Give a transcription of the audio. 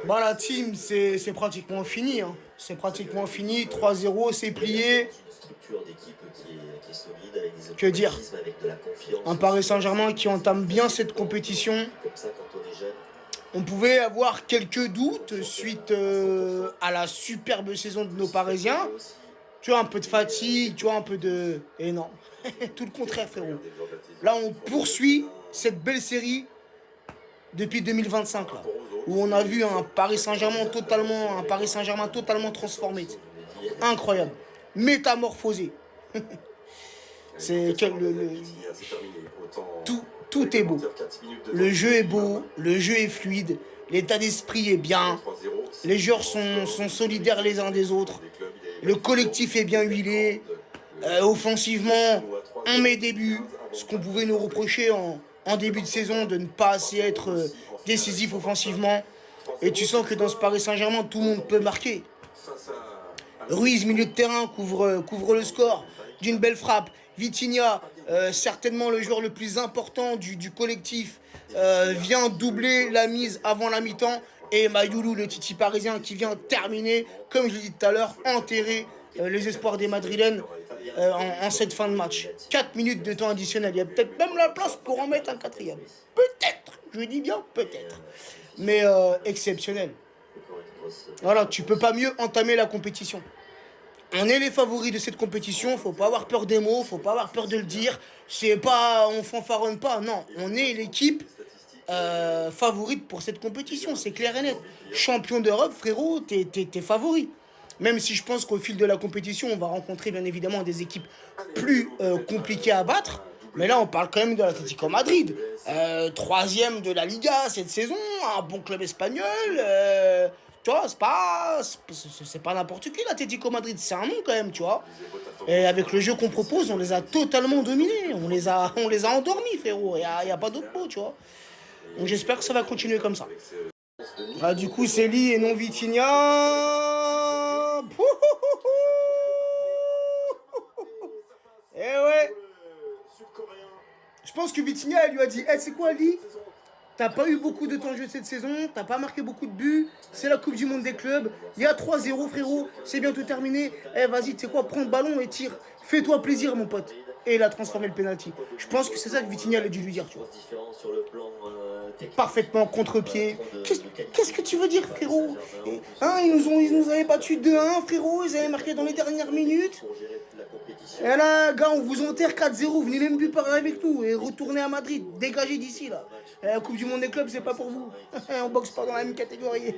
Bah la team, c'est pratiquement fini, hein. C'est pratiquement fini. 3-0, c'est plié. Que dire? Un Paris Saint-Germain qui entame bien cette compétition. On pouvait avoir quelques doutes suite à la superbe saison de nos Parisiens. Tu vois, un peu de fatigue, tu vois, un peu de... Et non, tout le contraire, frérot. Là, on poursuit cette belle série depuis 2025, là, où on a vu un Paris Saint-Germain totalement transformé. Incroyable. Métamorphosé. C'est quel, tout est beau. Le jeu est beau, le jeu est fluide, l'état d'esprit est bien, les joueurs sont solidaires les uns des autres, le collectif est bien huilé, offensivement, on met des buts, ce qu'on pouvait nous reprocher en début de saison de ne pas assez être décisif offensivement. Et tu sens que dans ce Paris Saint-Germain, tout le monde peut marquer. Ruiz, milieu de terrain, couvre le score d'une belle frappe. Vitinha, certainement le joueur le plus important du collectif, vient doubler la mise avant la mi-temps. Et Mayoulou, le Titi parisien, qui vient terminer, comme je l'ai dit tout à l'heure, enterrer les espoirs des Madrilènes en cette fin de match. 4 minutes de temps additionnel. Il y a peut-être même la place pour en mettre un quatrième. Peut-être, je dis bien peut-être. Mais exceptionnel. Voilà, tu peux pas mieux entamer la compétition. On est les favoris de cette compétition, faut pas avoir peur des mots, faut pas avoir peur de le dire. C'est pas, on fanfaronne pas, non. On est l'équipe favorite pour cette compétition, c'est clair et net. Champion d'Europe, frérot, t'es favori. Même si je pense qu'au fil de la compétition, on va rencontrer bien évidemment des équipes plus compliquées à battre. Mais là, on parle quand même de l'Atlético Madrid. Troisième de la Liga cette saison, un bon club espagnol. Tu vois, c'est pas n'importe qui l'Atlético Madrid, c'est un nom quand même, tu vois. Et avec le jeu qu'on propose, on les a totalement dominés. On les a endormis, frérot. Il y a pas d'autre mot, tu vois. Donc j'espère que ça va continuer comme ça. Ah, du coup, c'est Lee et non Vitinha. Eh ouais. Je pense que Vitinha, elle lui a dit, c'est quoi, Lee? T'as pas eu beaucoup de temps de jeu cette saison, t'as pas marqué beaucoup de buts, c'est la Coupe du Monde des clubs, il y a 3-0 frérot, c'est bientôt terminé, vas-y, tu sais quoi, prends le ballon et tire, fais-toi plaisir mon pote. Et il a transformé le penalty. Je pense que c'est ça que Vitinha a dû lui dire, tu vois. Parfaitement contre-pied. Qu'est-ce que tu veux dire, frérot? Ils nous avaient battu 2-1, frérot, ils avaient marqué dans les dernières minutes. Et là, gars, on vous enterre 4-0, venez même plus parler avec nous et retournez à Madrid, dégagez d'ici là. La Coupe du Monde des clubs, c'est pas pour vous. On boxe pas dans la même catégorie.